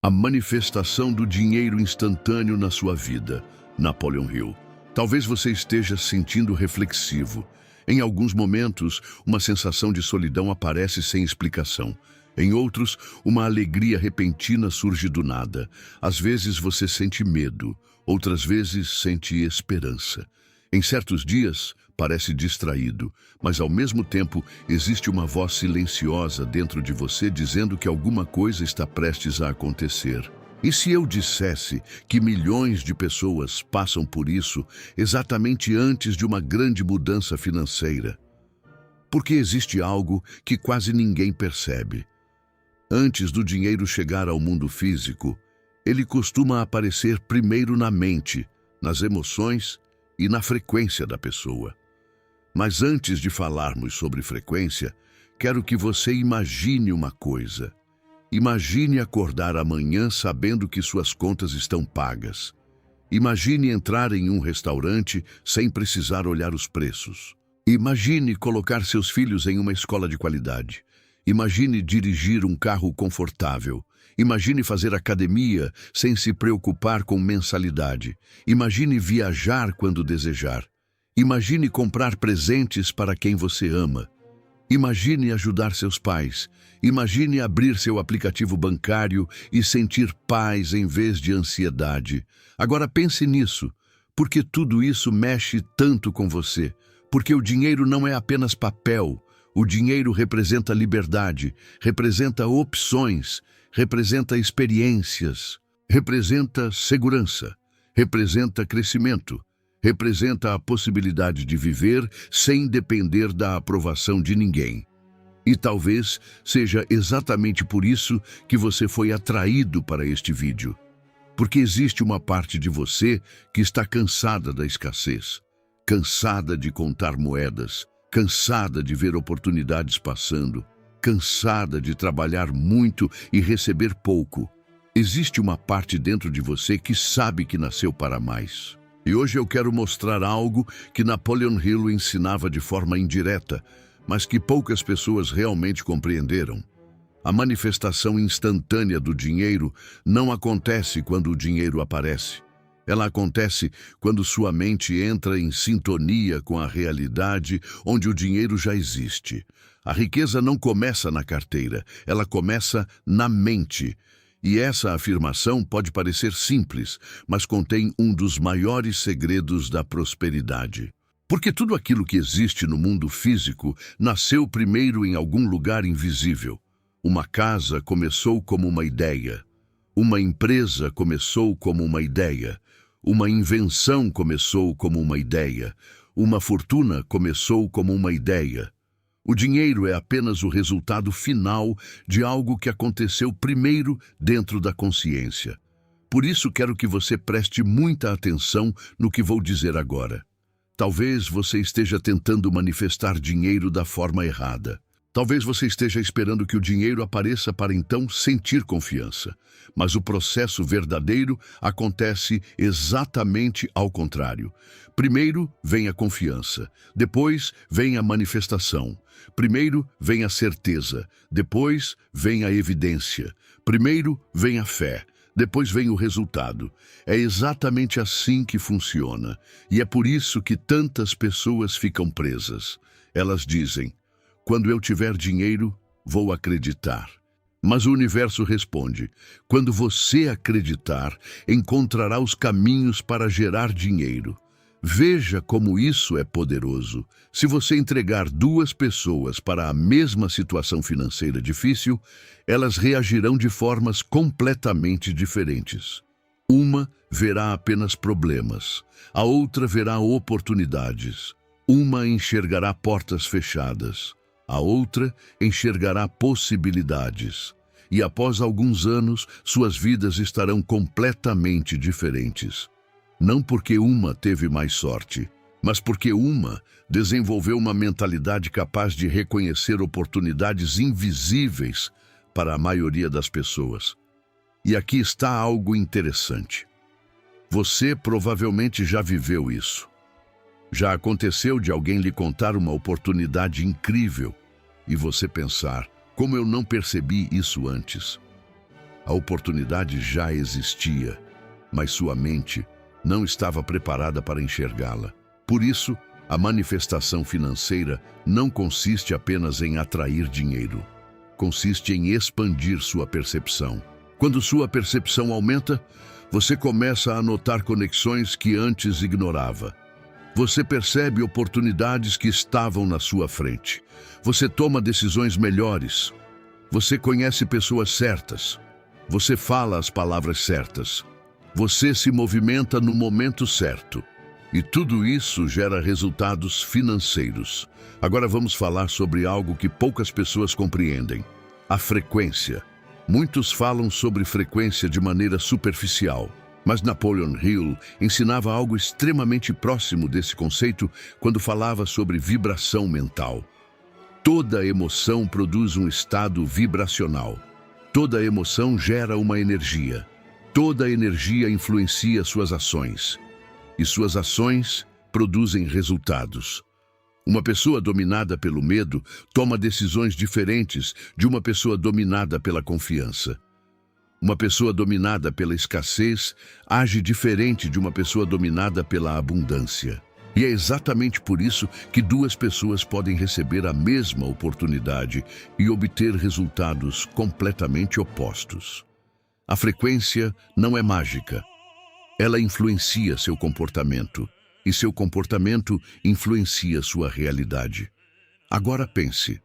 A manifestação do dinheiro instantâneo na sua vida. Napoleon Hill. Talvez você esteja se sentindo reflexivo. Em alguns momentos, uma sensação de solidão aparece sem explicação. Em outros, uma alegria repentina surge do nada. Às vezes você sente medo, outras vezes sente esperança. Em certos dias, parece distraído, mas ao mesmo tempo existe uma voz silenciosa dentro de você dizendo que alguma coisa está prestes a acontecer. E se eu dissesse que milhões de pessoas passam por isso exatamente antes de uma grande mudança financeira? Porque existe algo que quase ninguém percebe. Antes do dinheiro chegar ao mundo físico, ele costuma aparecer primeiro na mente, nas emoções e na frequência da pessoa. Mas antes de falarmos sobre frequência, quero que você imagine uma coisa. Imagine acordar amanhã sabendo que suas contas estão pagas. Imagine entrar em um restaurante sem precisar olhar os preços. Imagine colocar seus filhos em uma escola de qualidade. Imagine dirigir um carro confortável. Imagine fazer academia sem se preocupar com mensalidade. Imagine viajar quando desejar. Imagine comprar presentes para quem você ama. Imagine ajudar seus pais. Imagine abrir seu aplicativo bancário e sentir paz em vez de ansiedade. Agora pense nisso, porque tudo isso mexe tanto com você. Porque o dinheiro não é apenas papel. O dinheiro representa liberdade, representa opções, representa experiências, representa segurança, representa crescimento, representa a possibilidade de viver sem depender da aprovação de ninguém. E talvez seja exatamente por isso que você foi atraído para este vídeo. Porque existe uma parte de você que está cansada da escassez, cansada de contar moedas, cansada de ver oportunidades passando, cansada de trabalhar muito e receber pouco. Existe uma parte dentro de você que sabe que nasceu para mais. E hoje eu quero mostrar algo que Napoleon Hill ensinava de forma indireta, mas que poucas pessoas realmente compreenderam. A manifestação instantânea do dinheiro não acontece quando o dinheiro aparece. Ela acontece quando sua mente entra em sintonia com a realidade onde o dinheiro já existe. A riqueza não começa na carteira, ela começa na mente. E essa afirmação pode parecer simples, mas contém um dos maiores segredos da prosperidade. Porque tudo aquilo que existe no mundo físico nasceu primeiro em algum lugar invisível. Uma casa começou como uma ideia. Uma empresa começou como uma ideia. Uma invenção começou como uma ideia. Uma fortuna começou como uma ideia. O dinheiro é apenas o resultado final de algo que aconteceu primeiro dentro da consciência. Por isso quero que você preste muita atenção no que vou dizer agora. Talvez você esteja tentando manifestar dinheiro da forma errada. Talvez você esteja esperando que o dinheiro apareça para então sentir confiança. Mas o processo verdadeiro acontece exatamente ao contrário. Primeiro vem a confiança, depois vem a manifestação. Primeiro vem a certeza, depois vem a evidência. Primeiro vem a fé, depois vem o resultado. É exatamente assim que funciona. E é por isso que tantas pessoas ficam presas. Elas dizem: quando eu tiver dinheiro, vou acreditar. Mas o universo responde: quando você acreditar, encontrará os caminhos para gerar dinheiro. Veja como isso é poderoso. Se você entregar duas pessoas para a mesma situação financeira difícil, elas reagirão de formas completamente diferentes. Uma verá apenas problemas, a outra verá oportunidades. Uma enxergará portas fechadas. A outra enxergará possibilidades. E após alguns anos, suas vidas estarão completamente diferentes. Não porque uma teve mais sorte, mas porque uma desenvolveu uma mentalidade capaz de reconhecer oportunidades invisíveis para a maioria das pessoas. E aqui está algo interessante. Você provavelmente já viveu isso. Já aconteceu de alguém lhe contar uma oportunidade incrível e você pensar: como eu não percebi isso antes? A oportunidade já existia, mas sua mente não estava preparada para enxergá-la. Por isso, a manifestação financeira não consiste apenas em atrair dinheiro. Consiste em expandir sua percepção. Quando sua percepção aumenta, você começa a notar conexões que antes ignorava. Você percebe oportunidades que estavam na sua frente. Você toma decisões melhores. Você conhece pessoas certas. Você fala as palavras certas. Você se movimenta no momento certo. E tudo isso gera resultados financeiros. Agora vamos falar sobre algo que poucas pessoas compreendem: a frequência. Muitos falam sobre frequência de maneira superficial, mas Napoleon Hill ensinava algo extremamente próximo desse conceito quando falava sobre vibração mental. Toda emoção produz um estado vibracional. Toda emoção gera uma energia. Toda energia influencia suas ações. E suas ações produzem resultados. Uma pessoa dominada pelo medo toma decisões diferentes de uma pessoa dominada pela confiança. Uma pessoa dominada pela escassez age diferente de uma pessoa dominada pela abundância. E é exatamente por isso que duas pessoas podem receber a mesma oportunidade e obter resultados completamente opostos. A frequência não é mágica. Ela influencia seu comportamento, e seu comportamento influencia sua realidade. Agora pense,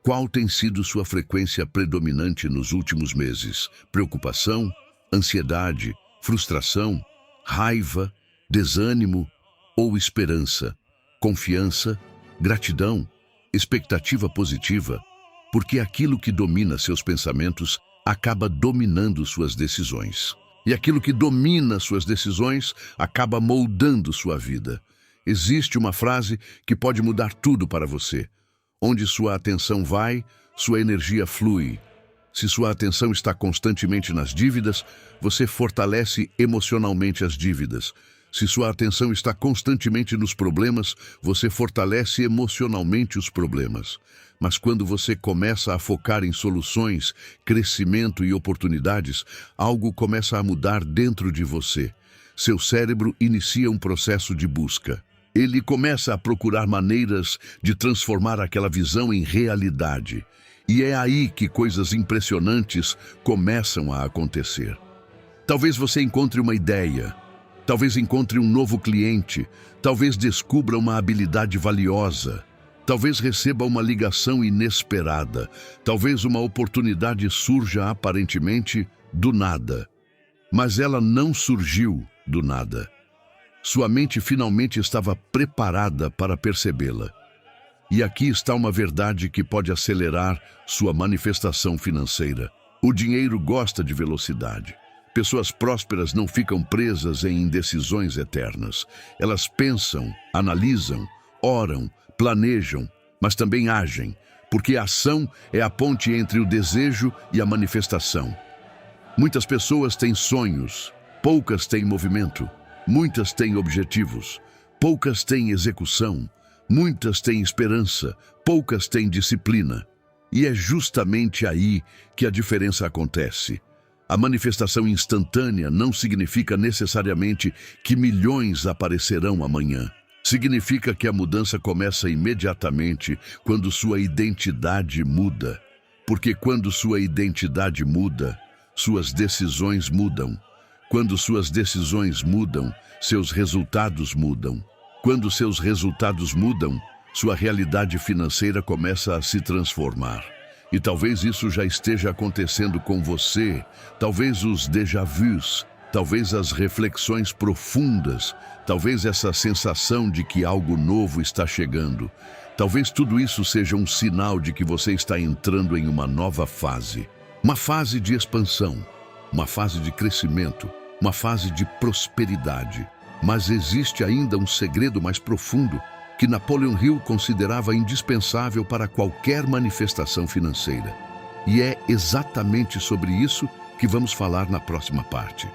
qual tem sido sua frequência predominante nos últimos meses? Preocupação, ansiedade, frustração, raiva, desânimo ou esperança? Confiança, gratidão, expectativa positiva? Porque aquilo que domina seus pensamentos acaba dominando suas decisões. E aquilo que domina suas decisões acaba moldando sua vida. Existe uma frase que pode mudar tudo para você. Onde sua atenção vai, sua energia flui. Se sua atenção está constantemente nas dívidas, você fortalece emocionalmente as dívidas. Se sua atenção está constantemente nos problemas, você fortalece emocionalmente os problemas. Mas quando você começa a focar em soluções, crescimento e oportunidades, algo começa a mudar dentro de você. Seu cérebro inicia um processo de busca. Ele começa a procurar maneiras de transformar aquela visão em realidade. E é aí que coisas impressionantes começam a acontecer. Talvez você encontre uma ideia. Talvez encontre um novo cliente, talvez descubra uma habilidade valiosa, talvez receba uma ligação inesperada, talvez uma oportunidade surja aparentemente do nada. Mas ela não surgiu do nada. Sua mente finalmente estava preparada para percebê-la. E aqui está uma verdade que pode acelerar sua manifestação financeira. O dinheiro gosta de velocidade. Pessoas prósperas não ficam presas em indecisões eternas. Elas pensam, analisam, oram, planejam, mas também agem, porque a ação é a ponte entre o desejo e a manifestação. Muitas pessoas têm sonhos, poucas têm movimento. Muitas têm objetivos, poucas têm execução. Muitas têm esperança, poucas têm disciplina. E é justamente aí que a diferença acontece. A manifestação instantânea não significa necessariamente que milhões aparecerão amanhã. Significa que a mudança começa imediatamente quando sua identidade muda. Porque quando sua identidade muda, suas decisões mudam. Quando suas decisões mudam, seus resultados mudam. Quando seus resultados mudam, sua realidade financeira começa a se transformar. E talvez isso já esteja acontecendo com você, talvez os déjà-vus, talvez as reflexões profundas, talvez essa sensação de que algo novo está chegando. Talvez tudo isso seja um sinal de que você está entrando em uma nova fase. Uma fase de expansão, uma fase de crescimento, uma fase de prosperidade. Mas existe ainda um segredo mais profundo que Napoleon Hill considerava indispensável para qualquer manifestação financeira. E é exatamente sobre isso que vamos falar na próxima parte.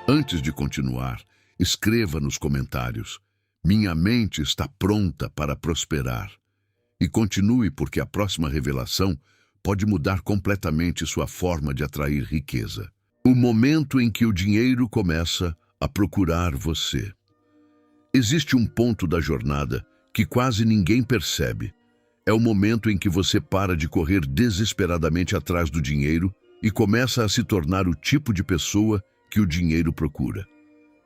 Antes de continuar, escreva nos comentários: "Minha mente está pronta para prosperar." E continue, porque a próxima revelação pode mudar completamente sua forma de atrair riqueza. O momento em que o dinheiro começa a procurar você. Existe um ponto da jornada que quase ninguém percebe. É o momento em que você para de correr desesperadamente atrás do dinheiro e começa a se tornar o tipo de pessoa que o dinheiro procura.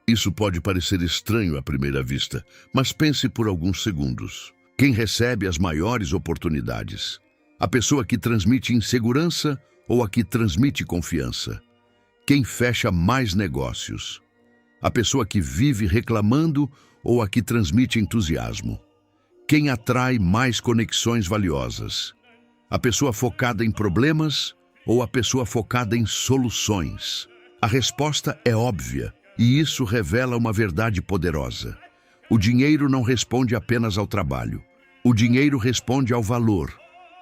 Isso pode parecer estranho à primeira vista, mas pense por alguns segundos. Quem recebe as maiores oportunidades? A pessoa que transmite insegurança ou a que transmite confiança? Quem fecha mais negócios? A pessoa que vive reclamando ou a que transmite entusiasmo? Quem atrai mais conexões valiosas? A pessoa focada em problemas ou a pessoa focada em soluções? A resposta é óbvia, e isso revela uma verdade poderosa. O dinheiro não responde apenas ao trabalho. O dinheiro responde ao valor.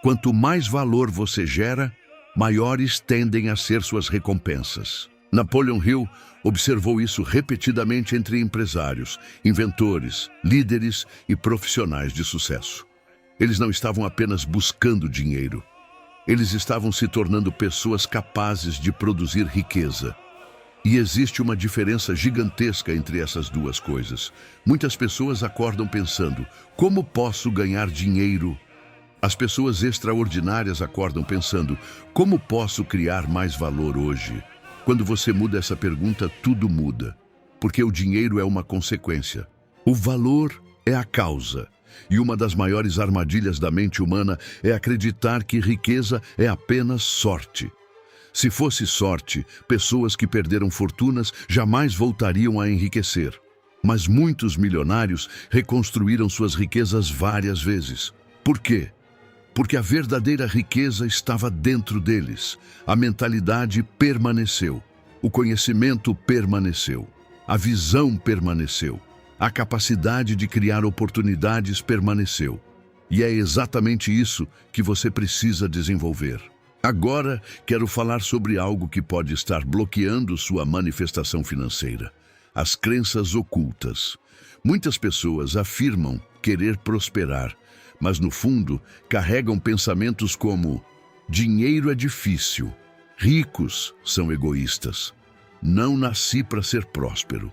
Quanto mais valor você gera, maiores tendem a ser suas recompensas. Napoleon Hill observou isso repetidamente entre empresários, inventores, líderes e profissionais de sucesso. Eles não estavam apenas buscando dinheiro. Eles estavam se tornando pessoas capazes de produzir riqueza. E existe uma diferença gigantesca entre essas duas coisas. Muitas pessoas acordam pensando, como posso ganhar dinheiro? As pessoas extraordinárias acordam pensando, como posso criar mais valor hoje? Quando você muda essa pergunta, tudo muda. Porque o dinheiro é uma consequência. O valor é a causa. E uma das maiores armadilhas da mente humana é acreditar que riqueza é apenas sorte. Se fosse sorte, pessoas que perderam fortunas jamais voltariam a enriquecer. Mas muitos milionários reconstruíram suas riquezas várias vezes. Por quê? Porque a verdadeira riqueza estava dentro deles. A mentalidade permaneceu. O conhecimento permaneceu. A visão permaneceu. A capacidade de criar oportunidades permaneceu. E é exatamente isso que você precisa desenvolver. Agora, quero falar sobre algo que pode estar bloqueando sua manifestação financeira: as crenças ocultas. Muitas pessoas afirmam querer prosperar, mas no fundo carregam pensamentos como: dinheiro é difícil, ricos são egoístas, não nasci para ser próspero,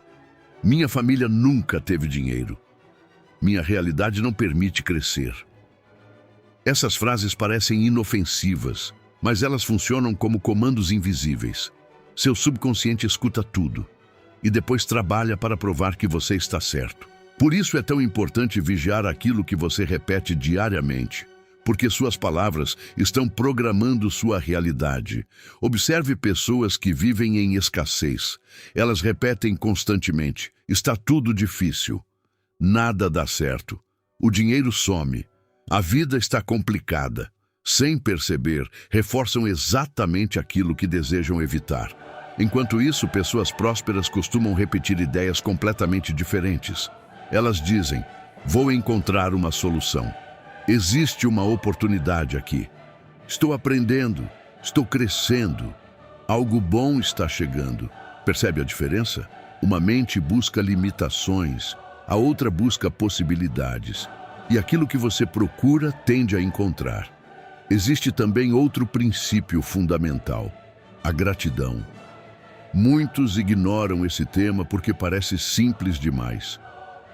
minha família nunca teve dinheiro, minha realidade não permite crescer. Essas frases parecem inofensivas, mas elas funcionam como comandos invisíveis. Seu subconsciente escuta tudo e depois trabalha para provar que você está certo. Por isso é tão importante vigiar aquilo que você repete diariamente, porque suas palavras estão programando sua realidade. Observe pessoas que vivem em escassez. Elas repetem constantemente: está tudo difícil, nada dá certo, o dinheiro some, a vida está complicada. Sem perceber, reforçam exatamente aquilo que desejam evitar. Enquanto isso, pessoas prósperas costumam repetir ideias completamente diferentes. Elas dizem: vou encontrar uma solução. Existe uma oportunidade aqui. Estou aprendendo, estou crescendo. Algo bom está chegando. Percebe a diferença? Uma mente busca limitações, a outra busca possibilidades. E aquilo que você procura tende a encontrar. Existe também outro princípio fundamental: a gratidão. Muitos ignoram esse tema porque parece simples demais.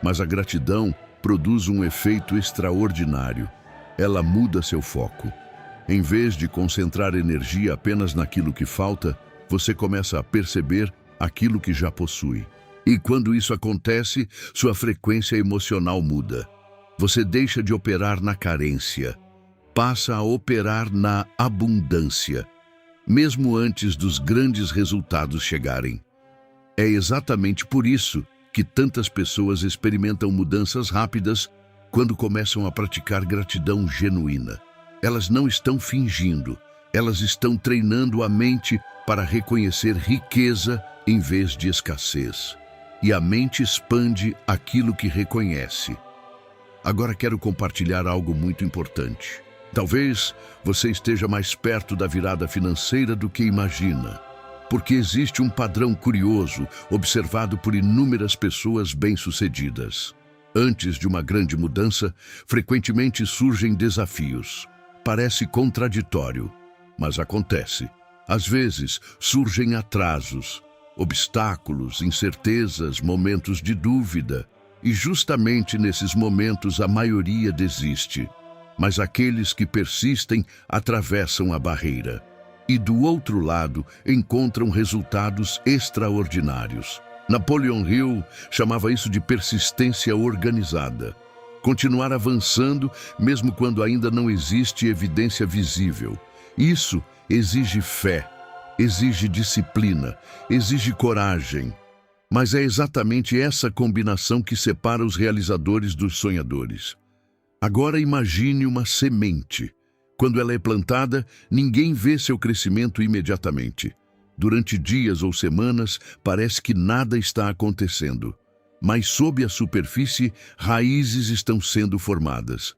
Mas a gratidão produz um efeito extraordinário. Ela muda seu foco. Em vez de concentrar energia apenas naquilo que falta, você começa a perceber aquilo que já possui. E quando isso acontece, sua frequência emocional muda. Você deixa de operar na carência, passa a operar na abundância, mesmo antes dos grandes resultados chegarem. É exatamente por isso que tantas pessoas experimentam mudanças rápidas quando começam a praticar gratidão genuína. Elas não estão fingindo, elas estão treinando a mente para reconhecer riqueza em vez de escassez. E a mente expande aquilo que reconhece. Agora quero compartilhar algo muito importante. Talvez você esteja mais perto da virada financeira do que imagina, porque existe um padrão curioso observado por inúmeras pessoas bem-sucedidas. Antes de uma grande mudança, frequentemente surgem desafios. parece contraditório, mas acontece. Às vezes surgem atrasos, obstáculos, incertezas, momentos de dúvida. E justamente nesses momentos a maioria desiste. Mas aqueles que persistem atravessam a barreira. E do outro lado encontram resultados extraordinários. Napoleon Hill chamava isso de persistência organizada. Continuar avançando mesmo quando ainda não existe evidência visível. Isso exige fé, exige disciplina, exige coragem. Mas é exatamente essa combinação que separa os realizadores dos sonhadores. Agora imagine uma semente. Quando ela é plantada, ninguém vê seu crescimento imediatamente. Durante dias ou semanas, parece que nada está acontecendo. Mas sob a superfície, raízes estão sendo formadas.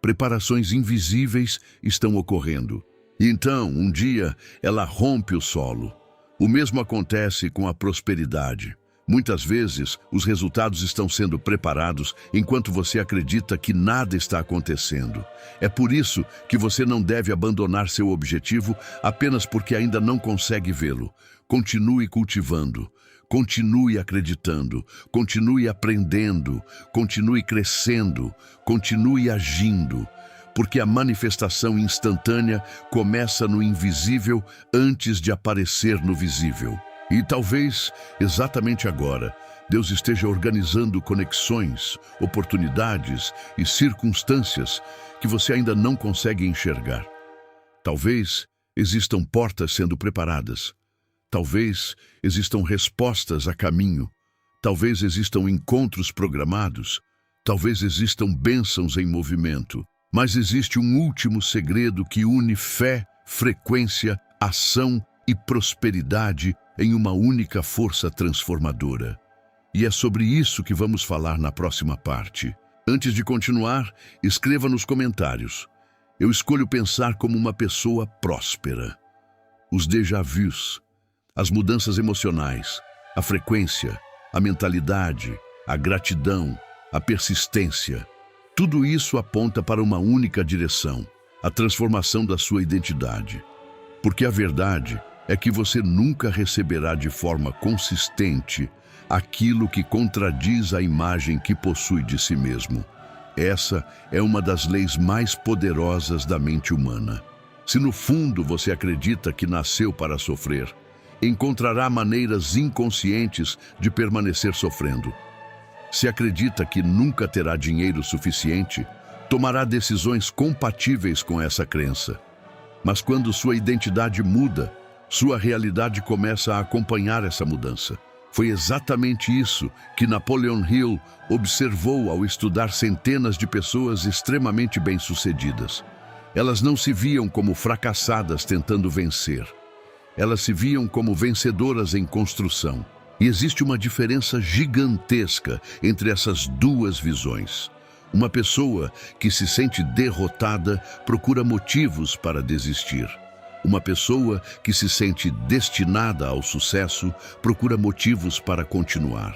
Preparações invisíveis estão ocorrendo. E então, um dia, ela rompe o solo. O mesmo acontece com a prosperidade. Muitas vezes, os resultados estão sendo preparados enquanto você acredita que nada está acontecendo. É por isso que você não deve abandonar seu objetivo apenas porque ainda não consegue vê-lo. Continue cultivando, continue acreditando, continue aprendendo, continue crescendo, continue agindo. Porque a manifestação instantânea começa no invisível antes de aparecer no visível. E talvez, exatamente agora, Deus esteja organizando conexões, oportunidades e circunstâncias que você ainda não consegue enxergar. Talvez existam portas sendo preparadas. Talvez existam respostas a caminho. Talvez existam encontros programados. Talvez existam bênçãos em movimento. Mas existe um último segredo que une fé, frequência, ação e prosperidade em uma única força transformadora. E é sobre isso que vamos falar na próxima parte. Antes de continuar, escreva nos comentários. Eu escolho pensar como uma pessoa próspera. Os déjà-vus, as mudanças emocionais, a frequência, a mentalidade, a gratidão, a persistência. Tudo isso aponta para uma única direção, a transformação da sua identidade. Porque a verdade é que você nunca receberá de forma consistente aquilo que contradiz a imagem que possui de si mesmo. Essa é uma das leis mais poderosas da mente humana. Se no fundo você acredita que nasceu para sofrer, encontrará maneiras inconscientes de permanecer sofrendo. Se acredita que nunca terá dinheiro suficiente, tomará decisões compatíveis com essa crença. Mas quando sua identidade muda, sua realidade começa a acompanhar essa mudança. Foi exatamente isso que Napoleon Hill observou ao estudar centenas de pessoas extremamente bem-sucedidas. Elas não se viam como fracassadas tentando vencer. Elas se viam como vencedoras em construção. E existe uma diferença gigantesca entre essas duas visões. Uma pessoa que se sente derrotada procura motivos para desistir. Uma pessoa que se sente destinada ao sucesso procura motivos para continuar.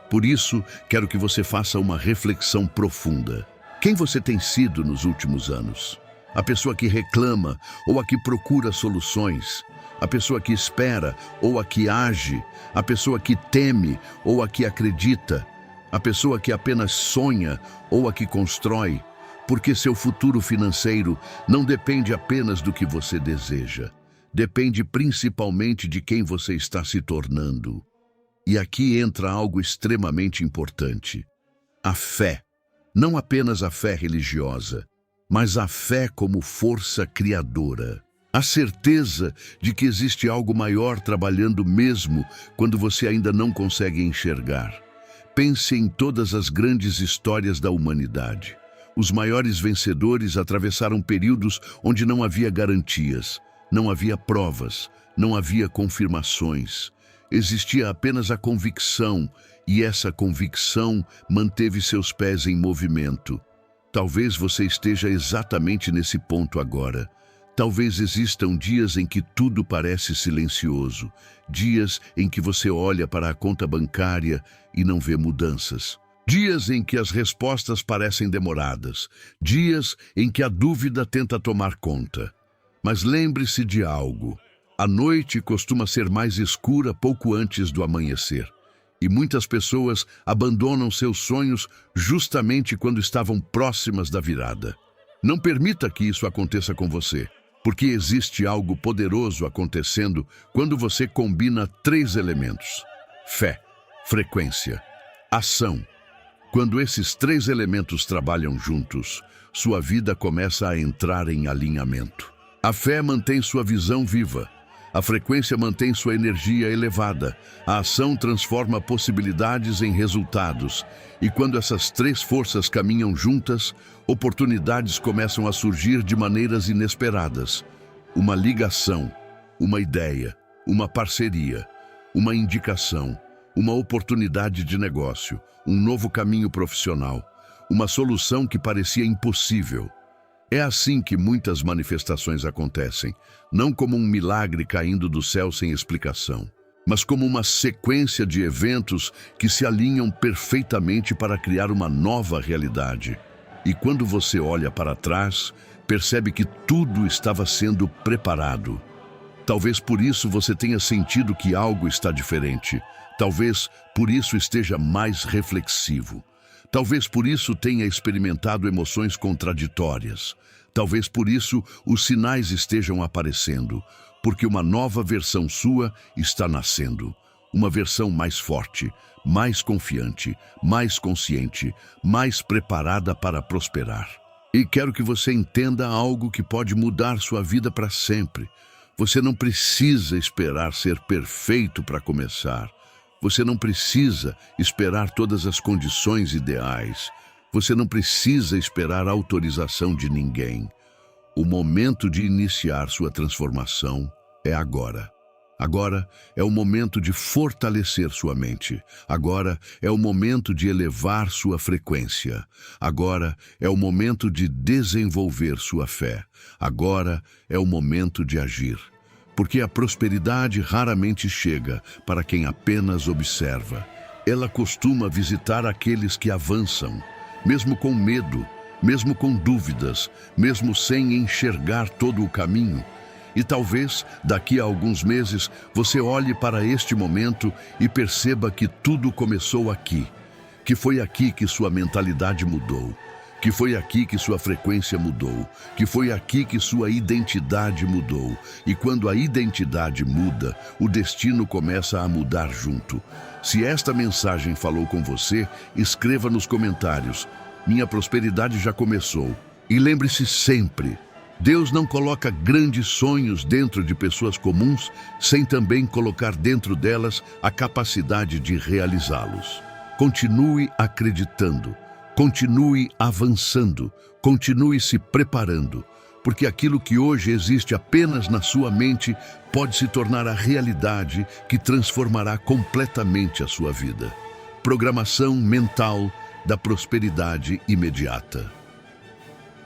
Por isso, quero que você faça uma reflexão profunda. Quem você tem sido nos últimos anos? A pessoa que reclama ou a que procura soluções? A pessoa que espera ou a que age? A pessoa que teme ou a que acredita? A pessoa que apenas sonha ou a que constrói? Porque seu futuro financeiro não depende apenas do que você deseja. Depende principalmente de quem você está se tornando. E aqui entra algo extremamente importante. A fé. Não apenas a fé religiosa, mas a fé como força criadora. A certeza de que existe algo maior trabalhando mesmo quando você ainda não consegue enxergar. Pense em todas as grandes histórias da humanidade. Os maiores vencedores atravessaram períodos onde não havia garantias, não havia provas, não havia confirmações. Existia apenas a convicção, e essa convicção manteve seus pés em movimento. Talvez você esteja exatamente nesse ponto agora. Talvez existam dias em que tudo parece silencioso, dias em que você olha para a conta bancária e não vê mudanças. Dias em que as respostas parecem demoradas, dias em que a dúvida tenta tomar conta. Mas lembre-se de algo: a noite costuma ser mais escura pouco antes do amanhecer. E muitas pessoas abandonam seus sonhos justamente quando estavam próximas da virada. Não permita que isso aconteça com você, porque existe algo poderoso acontecendo quando você combina 3 elementos: fé, frequência, ação. Quando esses 3 elementos trabalham juntos, sua vida começa a entrar em alinhamento. A fé mantém sua visão viva. A frequência mantém sua energia elevada. A ação transforma possibilidades em resultados. E quando essas 3 forças caminham juntas, oportunidades começam a surgir de maneiras inesperadas. Uma ligação, uma ideia, uma parceria, uma indicação, uma oportunidade de negócio, um novo caminho profissional, uma solução que parecia impossível. É assim que muitas manifestações acontecem, não como um milagre caindo do céu sem explicação, mas como uma sequência de eventos que se alinham perfeitamente para criar uma nova realidade. E quando você olha para trás, percebe que tudo estava sendo preparado. Talvez por isso você tenha sentido que algo está diferente. Talvez por isso esteja mais reflexivo. Talvez por isso tenha experimentado emoções contraditórias. Talvez por isso os sinais estejam aparecendo, porque uma nova versão sua está nascendo. Uma versão mais forte, mais confiante, mais consciente, mais preparada para prosperar. E quero que você entenda algo que pode mudar sua vida para sempre. Você não precisa esperar ser perfeito para começar. Você não precisa esperar todas as condições ideais. Você não precisa esperar a autorização de ninguém. O momento de iniciar sua transformação é agora. Agora é o momento de fortalecer sua mente. Agora é o momento de elevar sua frequência. Agora é o momento de desenvolver sua fé. Agora é o momento de agir. Porque a prosperidade raramente chega para quem apenas observa. Ela costuma visitar aqueles que avançam, mesmo com medo, mesmo com dúvidas, mesmo sem enxergar todo o caminho. E talvez, daqui a alguns meses, você olhe para este momento e perceba que tudo começou aqui, que foi aqui que sua mentalidade mudou, que foi aqui que sua frequência mudou, que foi aqui que sua identidade mudou. E quando a identidade muda, o destino começa a mudar junto. Se esta mensagem falou com você, escreva nos comentários: minha prosperidade já começou. E lembre-se sempre, Deus não coloca grandes sonhos dentro de pessoas comuns sem também colocar dentro delas a capacidade de realizá-los. Continue acreditando. Continue avançando, continue se preparando, porque aquilo que hoje existe apenas na sua mente pode se tornar a realidade que transformará completamente a sua vida. Programação mental da prosperidade imediata.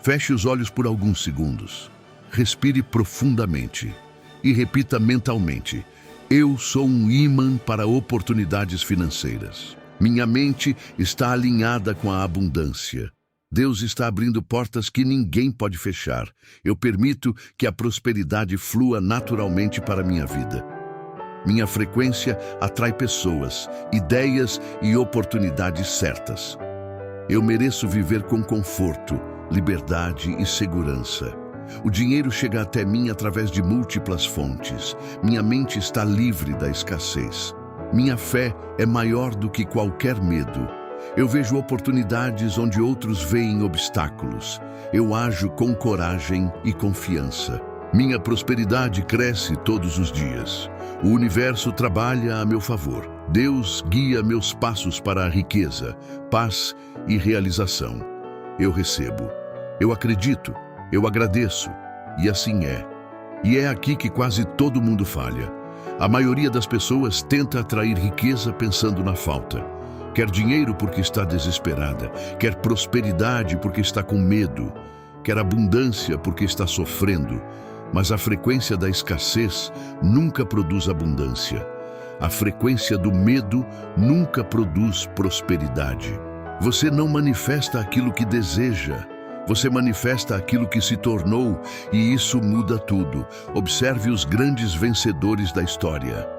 Feche os olhos por alguns segundos, respire profundamente e repita mentalmente: eu sou um ímã para oportunidades financeiras. Minha mente está alinhada com a abundância. Deus está abrindo portas que ninguém pode fechar. Eu permito que a prosperidade flua naturalmente para minha vida. Minha frequência atrai pessoas, ideias e oportunidades certas. Eu mereço viver com conforto, liberdade e segurança. O dinheiro chega até mim através de múltiplas fontes. Minha mente está livre da escassez. Minha fé é maior do que qualquer medo. Eu vejo oportunidades onde outros veem obstáculos. Eu ajo com coragem e confiança. Minha prosperidade cresce todos os dias. O universo trabalha a meu favor. Deus guia meus passos para a riqueza, paz e realização. Eu recebo. Eu acredito. Eu agradeço. E assim é. E é aqui que quase todo mundo falha. A maioria das pessoas tenta atrair riqueza pensando na falta. Quer dinheiro porque está desesperada, quer prosperidade porque está com medo, quer abundância porque está sofrendo. Mas a frequência da escassez nunca produz abundância. A frequência do medo nunca produz prosperidade. Você não manifesta aquilo que deseja. Você manifesta aquilo que se tornou, e isso muda tudo. Observe os grandes vencedores da história.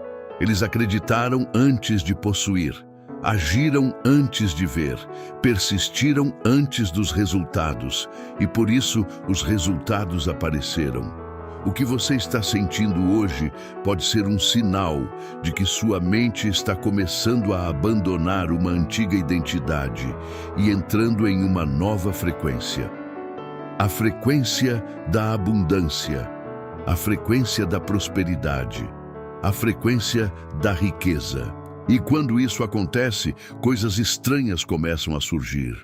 Eles acreditaram antes de possuir, agiram antes de ver, persistiram antes dos resultados, e por isso os resultados apareceram. O que você está sentindo hoje pode ser um sinal de que sua mente está começando a abandonar uma antiga identidade e entrando em uma nova frequência. A frequência da abundância, a frequência da prosperidade, a frequência da riqueza. E quando isso acontece, coisas estranhas começam a surgir.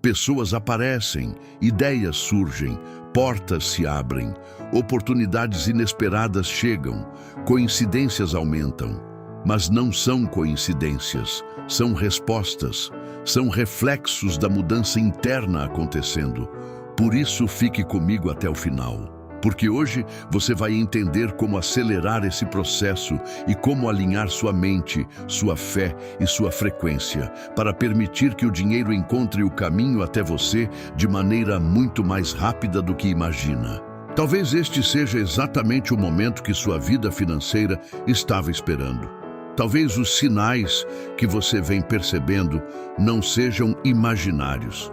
Pessoas aparecem, ideias surgem, portas se abrem, oportunidades inesperadas chegam, coincidências aumentam. Mas não são coincidências, são respostas, são reflexos da mudança interna acontecendo. Por isso, fique comigo até o final. Porque hoje você vai entender como acelerar esse processo e como alinhar sua mente, sua fé e sua frequência para permitir que o dinheiro encontre o caminho até você de maneira muito mais rápida do que imagina. Talvez este seja exatamente o momento que sua vida financeira estava esperando. Talvez os sinais que você vem percebendo não sejam imaginários.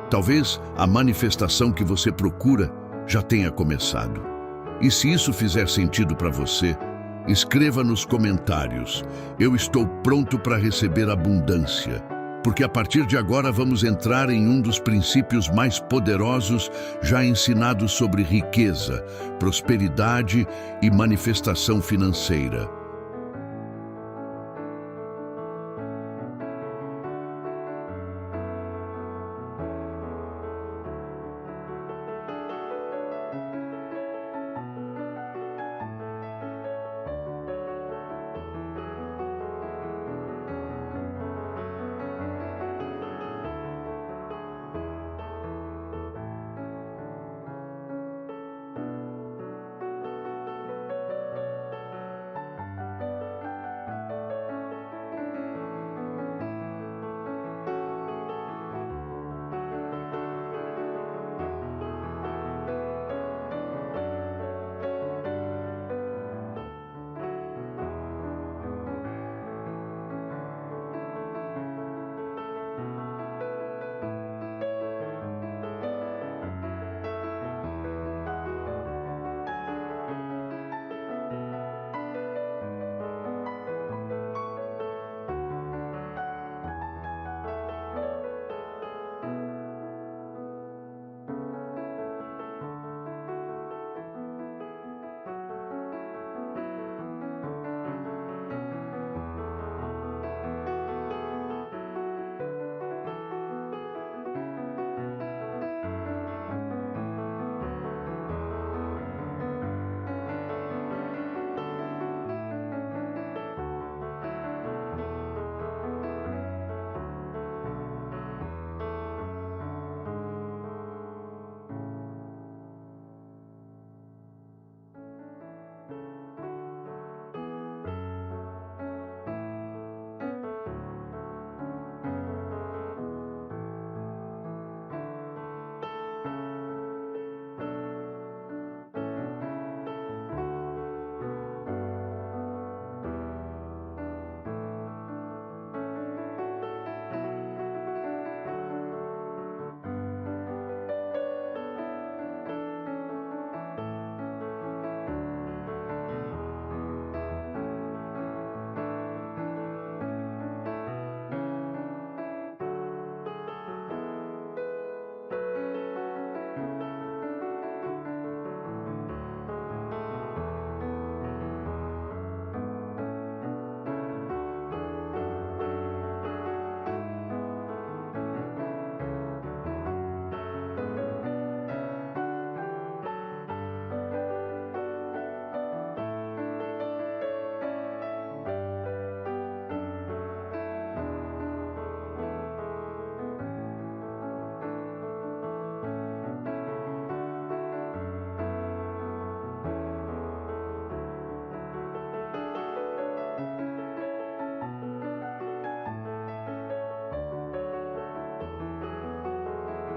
Talvez a manifestação que você procura já tenha começado. E se isso fizer sentido para você, escreva nos comentários: eu estou pronto para receber abundância. Porque a partir de agora vamos entrar em um dos princípios mais poderosos já ensinados sobre riqueza, prosperidade e manifestação financeira.